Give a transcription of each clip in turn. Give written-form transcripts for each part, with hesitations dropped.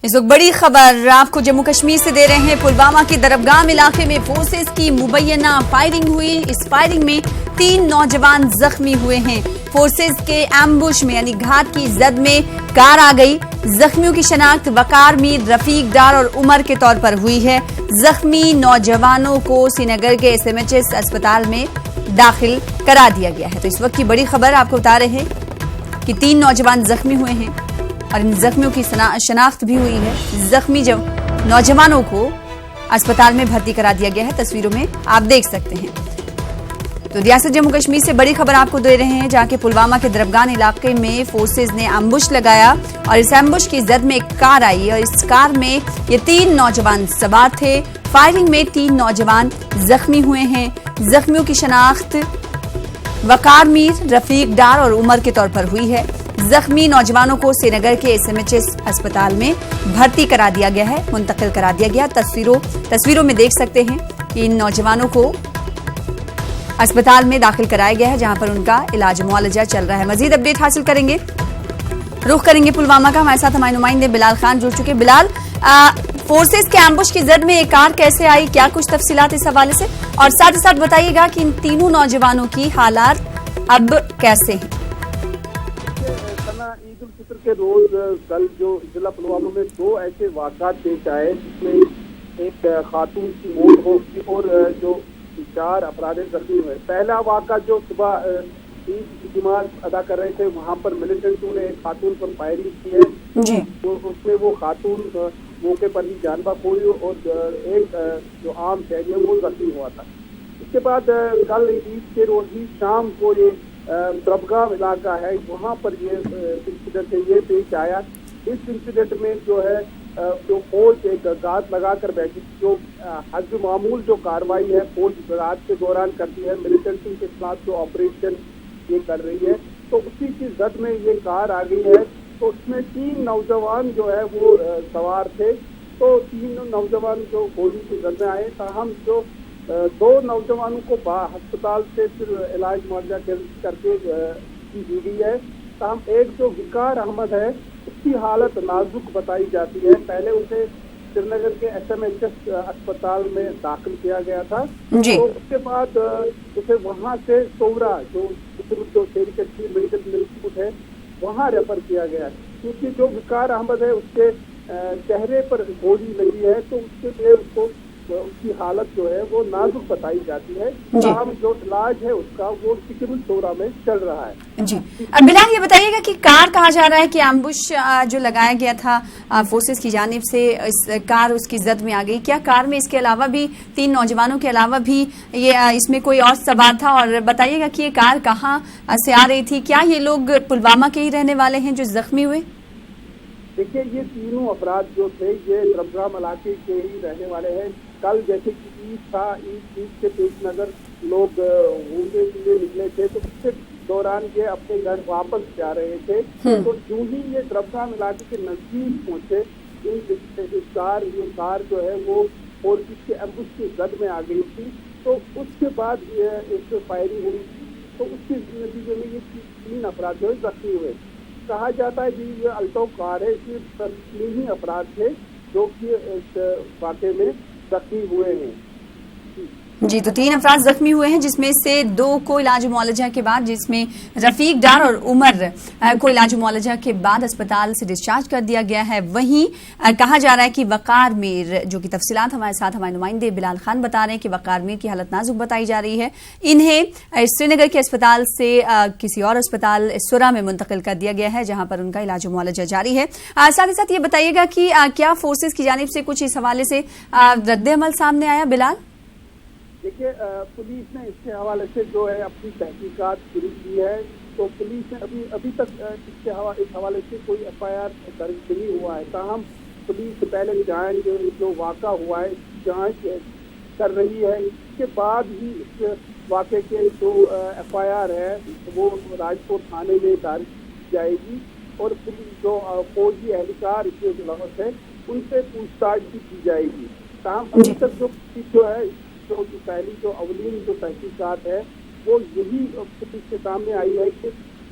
اس وقت بڑی خبر آپ کو جموں کشمیر سے دے رہے ہیں۔ پلوامہ کے دربگام علاقے میں فورسز کی مبینہ فائرنگ ہوئی۔ اس فائرنگ میں 3 نوجوان زخمی ہوئے ہیں۔ فورسز کے ایمبوش میں یعنی گھات کی زد میں کار آ گئی۔ زخمیوں کی شناخت وقار میر، رفیق ڈار اور عمر کے طور پر ہوئی ہے۔ زخمی نوجوانوں کو سری نگر کے SMHS اسپتال میں داخل کرا دیا گیا ہے۔ تو اس وقت کی بڑی خبر آپ کو بتا رہے ہیں کہ 3 نوجوان زخمی ہوئے ہیں اور ان زخمیوں کی شناخت بھی ہوئی ہے۔ زخمی نوجوانوں کو اسپتال میں بھرتی کرا دیا گیا ہے۔ تصویروں میں آپ دیکھ سکتے ہیں۔ تو ریاست جموں کشمیر سے بڑی خبر آپ کو دے رہے ہیں، جہاں کے پلوامہ کے دربگان علاقے میں فورسز نے ایمبوش لگایا اور اس ایمبوش کی زد میں ایک کار آئی اور اس کار میں یہ 3 نوجوان سوار تھے۔ فائرنگ میں 3 نوجوان زخمی ہوئے ہیں۔ زخمیوں کی شناخت وقار میر، رفیق ڈار اور عمر کے طور پر ہوئی ہے۔ زخمی نوجوانوں کو سری نگر کے SMHS اسپتال میں بھرتی کرا دیا گیا ہے، منتقل کرا دیا گیا۔ تصویروں میں دیکھ سکتے ہیں کہ ان نوجوانوں کو اسپتال میں داخل کرایا گیا ہے، جہاں پر ان کا علاج معالجہ چل رہا ہے۔ مزید اپڈیٹ حاصل کریں گے، رخ کریں گے پلوامہ کا۔ ہمارے ساتھ ہمارے نمائندے بلال خان جڑ چکے۔ بلال، فورسز کے ایمبوش کی زد میں ایک کار کیسے آئی، کیا کچھ تفصیلات اس حوالے سے، اور ساتھ ہی ساتھ بتائیے گا کہ ان تینوں نوجوانوں کی حالات اب کیسے ہیں؟ عید الفطر کے روز کل جو ضلع پلوامہ میں 2 ایسے واقعات پیش آئے، جس میں ایک خاتون کی موت ہو گئی اور جو 4 افراد زخمی ہوئے۔ پہلا واقعہ جو صبح عید کی نماز ادا کر رہے تھے، وہاں پر ملیٹنٹوں نے ایک خاتون پر فائرنگ کی ہے جی۔ اس میں وہ خاتون موقع پر ہی جان بحق ہوئی اور ایک جو عام شہری ہے وہ زخمی ہوا تھا۔ اس کے بعد کل عید کے روز ہی شام کو یہ دربگام علاقہ ہے، وہاں پر یہ انسیڈنٹ ہے، یہ پیش آیا۔ اس انسیڈنٹ میں جو ہے جو فوج ایک گھات لگا کر بیٹھی، جو حسب معمول جو کاروائی ہے فوج رات کے دوران کرتی ہے، ملیٹنٹوں کے خلاف جو آپریشن یہ کر رہی ہے، تو اسی کی زد میں یہ کار آ گئی ہے۔ تو اس میں 3 نوجوان جو ہے وہ سوار تھے، تو 3 نوجوان جو گولی کی زد میں آئے، تاہم جو 2 نوجوانوں کو ہسپتال سے پھر علاج معالجہ کر کے دی گئی ہے، تاہم ایک جو وقار احمد ہے اس کی حالت نازک بتائی جاتی ہے۔ پہلے اسے سری نگر کے SMHS اسپتال میں داخل کیا گیا تھا جی۔ تو اس کے بعد اسے وہاں سے سورا جو شہری کشمیر میڈیکل انسٹیٹیوٹ ہے وہاں ریفر کیا گیا، کیونکہ جو وقار احمد ہے اس کے چہرے پر گولی لگی ہے، تو اس کے لیے اس کی حالت جو ہے وہ نازک بتائی جاتی ہے۔ تاہم جو علاج ہے اس کا وہ سکھل سورا میں چل رہا ہے جی۔ بلال، یہ بتائیے گا کہ کار کہا جا رہا ہے کہ ایمبوش جو لگایا گیا تھا فورسز کی جانب سے، اس کار اس کی زد میں آ گئی، کیا کار میں اس کے علاوہ بھی 3 نوجوانوں کے علاوہ بھی یہ اس میں کوئی اور سوار تھا؟ اور بتائیے گا کہ یہ کار کہاں سے آ رہی تھی، کیا یہ لوگ پلوامہ کے ہی رہنے والے ہیں جو زخمی ہوئے؟ دیکھیے، یہ تینوں افراد جو تھے یہ دربگام علاقے کے ہی رہنے والے ہیں۔ کل جیسے کہ عید تھا، عید کے پیش نظر لوگ گھومنے کے لیے نکلے تھے، تو اس کے دوران یہ اپنے گھر واپس جا رہے تھے، تو جو ہی یہ دربگام علاقے کے نزدیک پہنچے، یہ کار جو ہے وہ فورسز کے ایمبوش کی زد میں آ گئی تھی، تو اس کے بعد ایک فائرنگ ہوئی، تو اس کے نتیجے میں یہ 3 افراد جو ہے زخمی ہوئے۔ کہا جاتا ہے کہ یہ الٹو کار ہے، اس میں 3 ہی افراد تھے جو کہ اس واقعے میں زخمی ہوئے ہیں جی۔ تو 3 افراد زخمی ہوئے ہیں، جس میں سے 2 کو علاج معالجہ کے بعد، جس میں رفیق ڈار اور عمر کو علاج معالجہ کے بعد اسپتال سے ڈسچارج کر دیا گیا ہے۔ وہیں کہا جا رہا ہے کہ وقار میر، جو کہ تفصیلات ہمارے ساتھ ہمارے نمائندے بلال خان بتا رہے ہیں کہ وقار میر کی حالت نازک بتائی جا رہی ہے، انہیں سری نگر کے اسپتال سے کسی اور اسپتال سورا میں منتقل کر دیا گیا ہے، جہاں پر ان کا علاج معالجہ جاری ہے۔ ساتھ ہی ساتھ یہ بتائیے گا کہ کیا فورسز کی جانب سے کچھ اس حوالے سے رد عمل سامنے آیا؟ بلال، دیکھیے، پولیس نے اس کے حوالے سے جو ہے اپنی تحقیقات شروع کی ہے، تو پولیس نے ابھی تک اس حوالے سے کوئی FIR درج نہیں ہوا ہے، تاہم پولیس پہلے جانچ جو واقعہ ہوا ہے جانچ کر رہی ہے، اس کے بعد ہی اس واقعے کے جو FIR ہے وہ راجپور تھانے میں درج کی جائے گی، اور جو فوجی اہلکار اس کے ملوث ہے ان سے پوچھ تاچھ بھی کی جائے گی۔ تاہم ابھی تک جو ہے پہلی جو اولین جو تحقیقات ہے وہ یہی پولیس کے سامنے آئی ہے کہ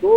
2